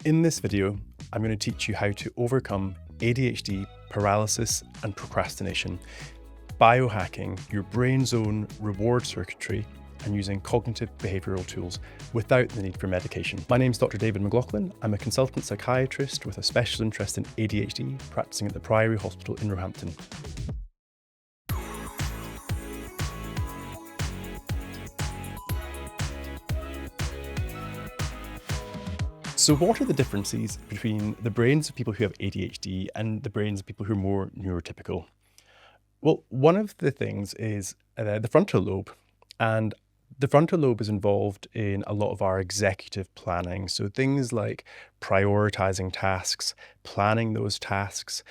In this video, I'm going to teach you how to overcome ADHD, paralysis, and procrastination, biohacking your brain's own reward circuitry and using cognitive behavioural tools without the need for medication. My name's Dr David McLaughlan. I'm a consultant psychiatrist with a special interest in ADHD, practicing at the Priory Hospital in Roehampton. So what are the differences between the brains of people who have ADHD and the brains of people who are more neurotypical? Well, one of the things is the frontal lobe, and the frontal lobe is involved in a lot of our executive planning. So things like prioritizing tasks, planning those tasks,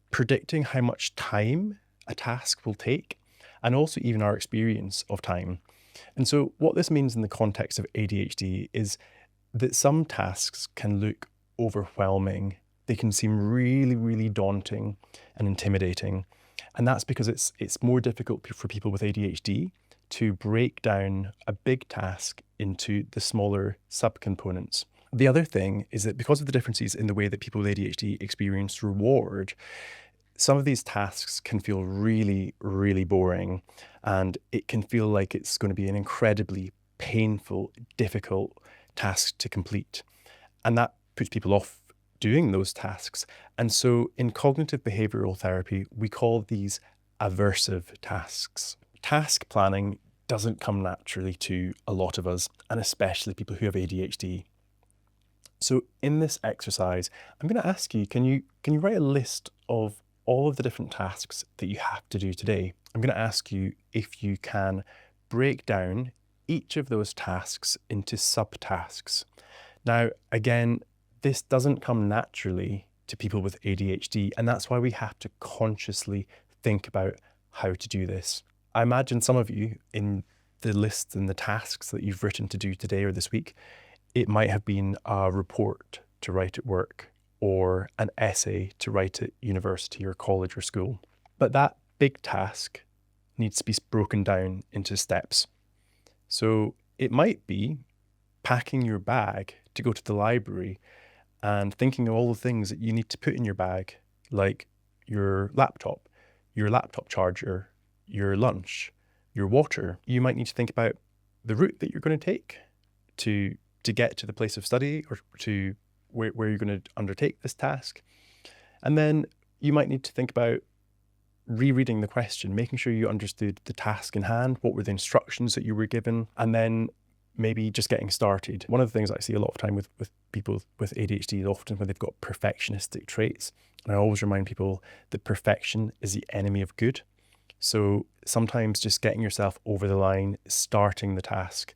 predicting how much time a task will take, and also even our experience of time. And so what this means in the context of ADHD is that some tasks can look overwhelming. They can seem really, really daunting and intimidating. And that's because it's more difficult for people with ADHD to break down a big task into the smaller subcomponents. The other thing is that because of the differences in the way that people with ADHD experience reward, some of these tasks can feel really, really boring, and it can feel like it's going to be an incredibly painful, difficult task to complete. And that puts people off doing those tasks. And so in cognitive behavioral therapy, we call these aversive tasks. Task planning doesn't come naturally to a lot of us, and especially people who have ADHD. So in this exercise, I'm going to ask you, can you write a list of all of the different tasks that you have to do today? I'm going to ask you if you can break down each of those tasks into subtasks. Now, again, this doesn't come naturally to people with ADHD, and that's why we have to consciously think about how to do this. I imagine some of you in the lists and the tasks that you've written to do today or this week, it might have been a report to write at work or an essay to write at university or college or school. But that big task needs to be broken down into steps. So it might be packing your bag to go to the library and thinking of all the things that you need to put in your bag, like your laptop charger, your lunch, your water. You might need to think about the route that you're going to take to get to the place of study or to where you're going to undertake this task. And then you might need to think about rereading the question, making sure you understood the task in hand, what were the instructions that you were given, and then maybe just getting started. One of the things I see a lot of time with people with ADHD is often when they've got perfectionistic traits. And I always remind people that perfection is the enemy of good. So sometimes just getting yourself over the line, starting the task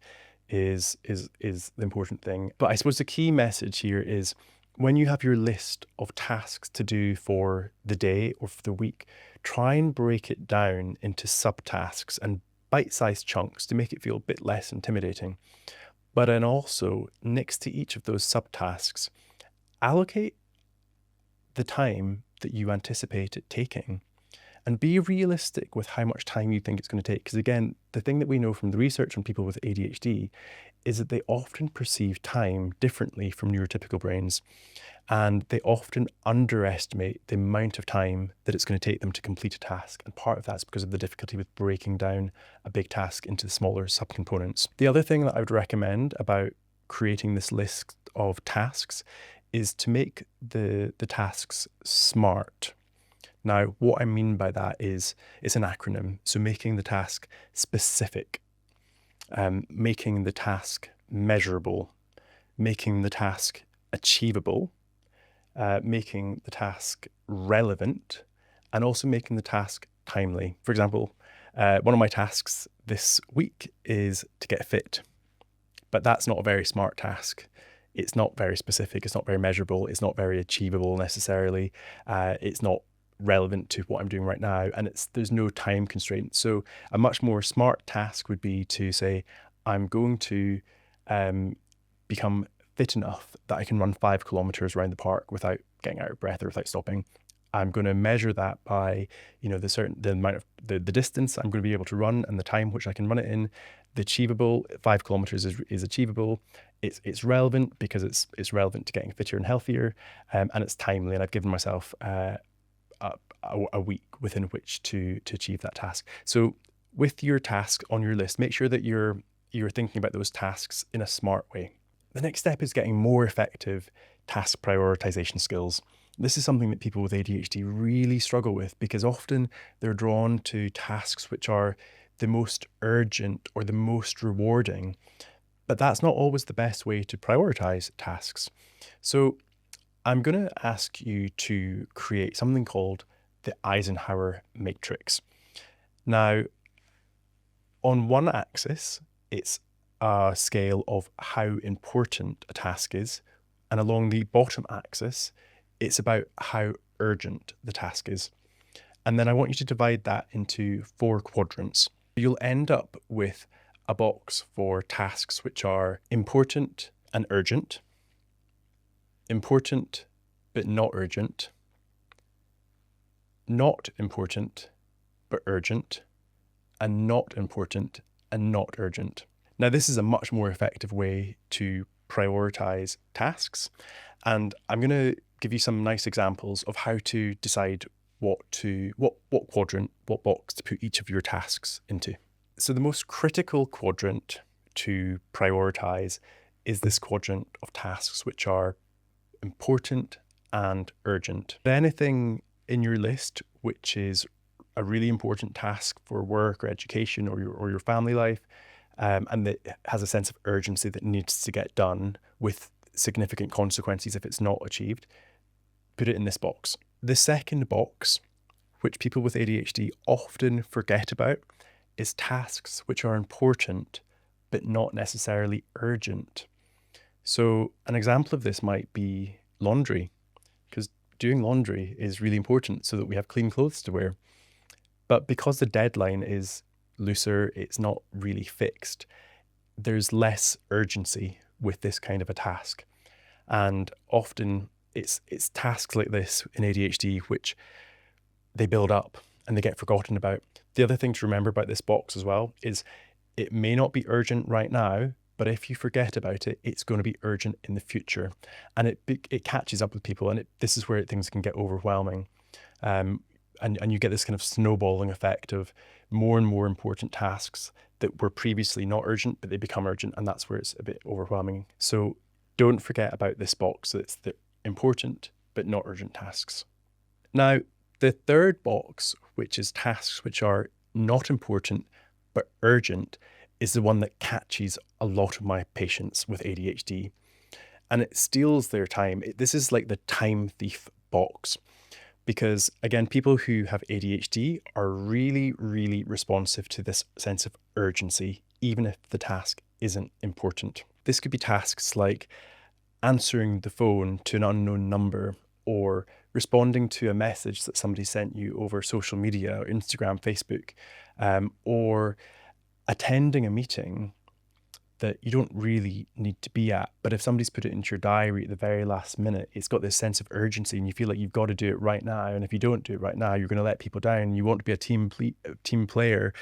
is the important thing. But I suppose the key message here is when you have your list of tasks to do for the day or for the week, try and break it down into subtasks and bite-sized chunks to make it feel a bit less intimidating. But then also, next to each of those subtasks, allocate the time that you anticipate it taking and be realistic with how much time you think it's going to take. Because again, the thing that we know from the research on people with ADHD is that they often perceive time differently from neurotypical brains. And they often underestimate the amount of time that it's going to take them to complete a task. And part of that's because of the difficulty with breaking down a big task into smaller subcomponents. The other thing that I would recommend about creating this list of tasks is to make the tasks SMART. Now, what I mean by that is it's an acronym. So making the task specific, making the task measurable, making the task achievable, making the task relevant, and also making the task timely. For example, one of my tasks this week is to get fit, but that's not a very smart task. It's not very specific. It's not very measurable. It's not very achievable necessarily. It's not relevant to what I'm doing right now, and there's no time constraint. So a much more smart task would be to say, I'm going to become fit enough that I can run 5 kilometers around the park without getting out of breath or without stopping. I'm going to measure that by, the amount of the distance I'm going to be able to run and the time which I can run it in. The achievable, 5 kilometers is achievable. It's relevant because it's relevant to getting fitter and healthier, and it's timely. And I've given myself a week within which to achieve that task. So with your tasks on your list, make sure that you're thinking about those tasks in a smart way. The next step is getting more effective task prioritization skills. This is something that people with ADHD really struggle with because often they're drawn to tasks which are the most urgent or the most rewarding, but that's not always the best way to prioritize tasks. So I'm going to ask you to create something called the Eisenhower Matrix. Now, on one axis, it's a scale of how important a task is, and along the bottom axis, it's about how urgent the task is. And then I want you to divide that into 4 quadrants. You'll end up with a box for tasks which are important and urgent, important but not urgent, not important but urgent, and not important and not urgent. Now, this is a much more effective way to prioritize tasks, and I'm going to give you some nice examples of how to decide what quadrant, what box to put each of your tasks into. So the most critical quadrant to prioritize is this quadrant of tasks which are important and urgent. Anything in your list which is a really important task for work or education or your family life, and that has a sense of urgency that needs to get done with significant consequences if it's not achieved, put it in this box. The second box, which people with ADHD often forget about, is tasks which are important but not necessarily urgent. So an example of this might be laundry, because doing laundry is really important so that we have clean clothes to wear. But because the deadline is looser, it's not really fixed, there's less urgency with this kind of a task. And often it's tasks like this in ADHD which they build up and they get forgotten about. The other thing to remember about this box as well is it may not be urgent right now, but if you forget about it, it's going to be urgent in the future. And it catches up with people, and this is where things can get overwhelming. And you get this kind of snowballing effect of more and more important tasks that were previously not urgent, but they become urgent, and that's where it's a bit overwhelming. So don't forget about this box. It's the important but not urgent tasks. Now, the third box, which is tasks which are not important but urgent, is the one that catches a lot of my patients with ADHD, and it steals their time. This is like the time thief box. Because again, people who have ADHD are really, really responsive to this sense of urgency, even if the task isn't important. This could be tasks like answering the phone to an unknown number, or responding to a message that somebody sent you over social media, or Instagram, Facebook, or attending a meeting that you don't really need to be at. But if somebody's put it into your diary at the very last minute, it's got this sense of urgency and you feel like you've got to do it right now. And if you don't do it right now, you're going to let people down. You want to be a team player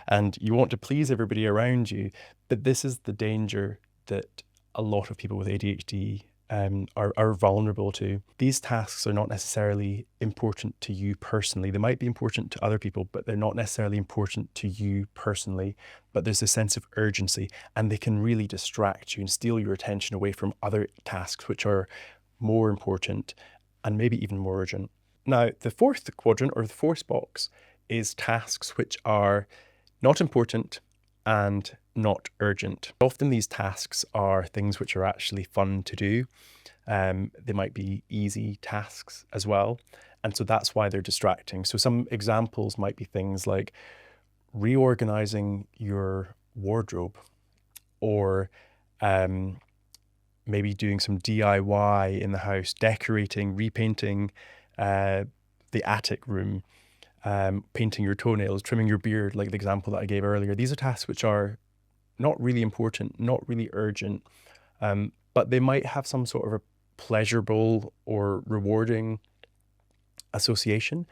and you want to please everybody around you. But this is the danger that a lot of people with ADHD are vulnerable to. These tasks are not necessarily important to you personally. They might be important to other people, but they're not necessarily important to you personally. But there's a sense of urgency, and they can really distract you and steal your attention away from other tasks which are more important and maybe even more urgent. Now, the fourth quadrant, or the fourth box, is tasks which are not important and not urgent. Often these tasks are things which are actually fun to do. They might be easy tasks as well. And so that's why they're distracting. So some examples might be things like reorganizing your wardrobe, or maybe doing some DIY in the house, decorating, repainting the attic room, painting your toenails, trimming your beard, like the example that I gave earlier. These are tasks which are not really important, not really urgent, but they might have some sort of a pleasurable or rewarding association.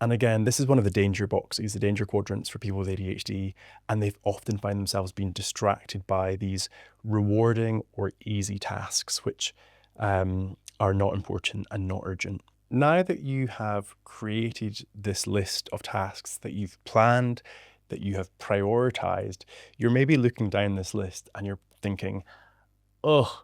And again, this is one of the danger boxes, the danger quadrants for people with ADHD, and they've often find themselves being distracted by these rewarding or easy tasks, which are not important and not urgent. Now that you have created this list of tasks that you've planned, that you have prioritized, you're maybe looking down this list and you're thinking, oh,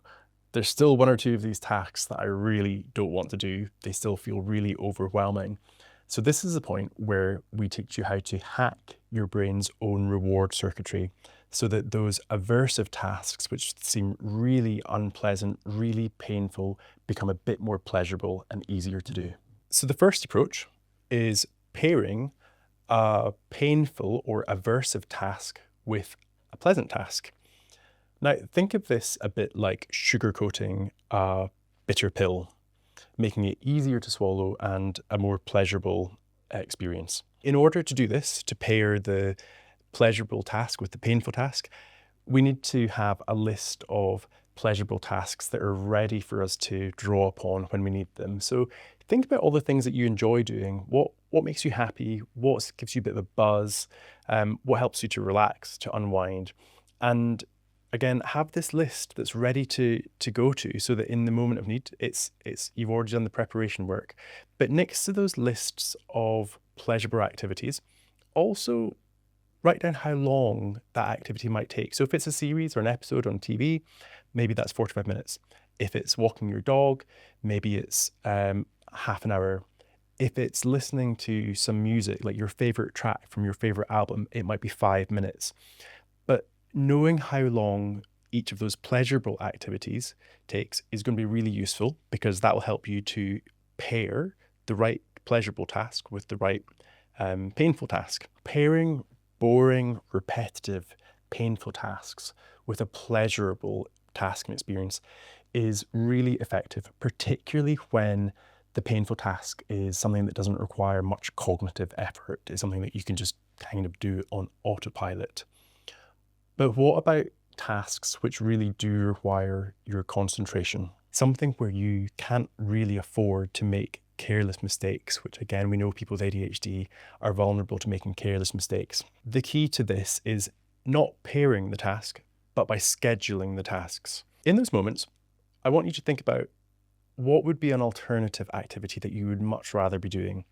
there's still one or two of these tasks that I really don't want to do. They still feel really overwhelming. So this is the point where we teach you how to hack your brain's own reward circuitry so that those aversive tasks, which seem really unpleasant, really painful, become a bit more pleasurable and easier to do. So the first approach is pairing a painful or aversive task with a pleasant task. Now, think of this a bit like sugarcoating a bitter pill, making it easier to swallow and a more pleasurable experience. In order to do this, to pair the pleasurable task with the painful task, we need to have a list of pleasurable tasks that are ready for us to draw upon when we need them. So think about all the things that you enjoy doing. What makes you happy? What gives you a bit of a buzz? What helps you to relax, to unwind? And again, have this list that's ready to go to so that in the moment of need, you've already done the preparation work. But next to those lists of pleasurable activities, also write down how long that activity might take. So if it's a series or an episode on TV, maybe that's 45 minutes. If it's walking your dog, maybe it's half an hour. If it's listening to some music, like your favorite track from your favorite album, it might be 5 minutes. But knowing how long each of those pleasurable activities takes is going to be really useful, because that will help you to pair the right pleasurable task with the right painful task. Pairing boring, repetitive, painful tasks with a pleasurable task and experience is really effective, particularly when the painful task is something that doesn't require much cognitive effort. It's something that you can just kind of do on autopilot. But what about tasks which really do require your concentration? Something where you can't really afford to make careless mistakes, which again, we know people with ADHD are vulnerable to making careless mistakes. The key to this is not pairing the task, but by scheduling the tasks. In those moments, I want you to think about what would be an alternative activity that you would much rather be doing.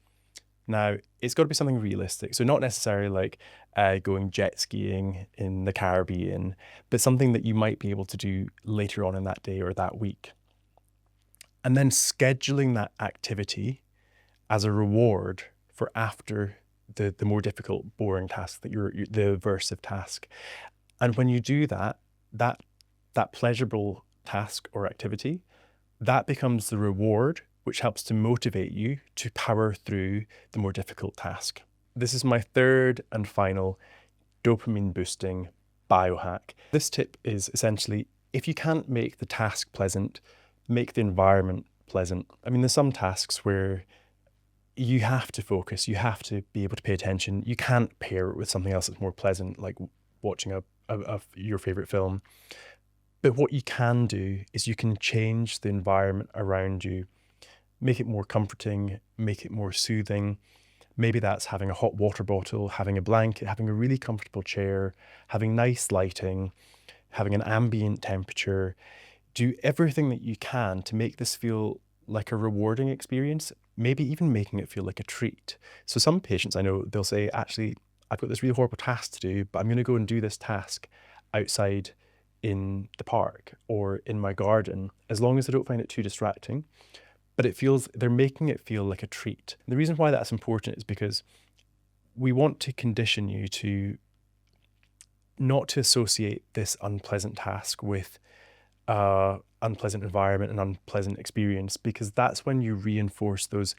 Now, it's got to be something realistic. So not necessarily like going jet skiing in the Caribbean, but something that you might be able to do later on in that day or that week. And then scheduling that activity as a reward for after the more difficult, boring task, the aversive task. And when you do that pleasurable task or activity, that becomes the reward, which helps to motivate you to power through the more difficult task. This is my third and final dopamine boosting biohack. This tip is essentially, if you can't make the task pleasant, make the environment pleasant. I mean, there's some tasks where you have to focus, you have to be able to pay attention. You can't pair it with something else that's more pleasant, like watching your favorite film. But what you can do is you can change the environment around you, make it more comforting, make it more soothing. Maybe that's having a hot water bottle, having a blanket, having a really comfortable chair, having nice lighting, having an ambient temperature. Do everything that you can to make this feel like a rewarding experience, maybe even making it feel like a treat. So some patients I know, they'll say, actually, I've got this really horrible task to do, but I'm going to go and do this task outside in the park or in my garden, as long as I don't find it too distracting. But they're making it feel like a treat. And the reason why that's important is because we want to condition you to not to associate this unpleasant task with unpleasant environment and unpleasant experience, because that's when you reinforce those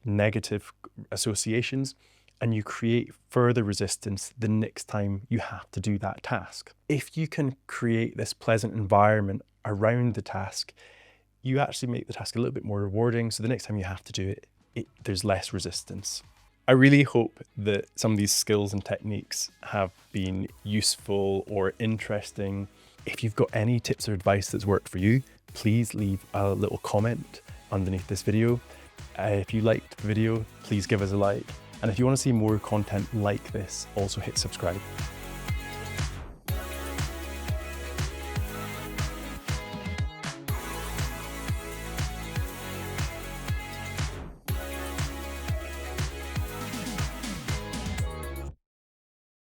negative associations and you create further resistance the next time you have to do that task. If you can create this pleasant environment around the task, you actually make the task a little bit more rewarding. So the next time you have to do it, there's less resistance. I really hope that some of these skills and techniques have been useful or interesting. If you've got any tips or advice that's worked for you, please leave a little comment underneath this video. If you liked the video, please give us a like. And if you want to see more content like this, also hit subscribe.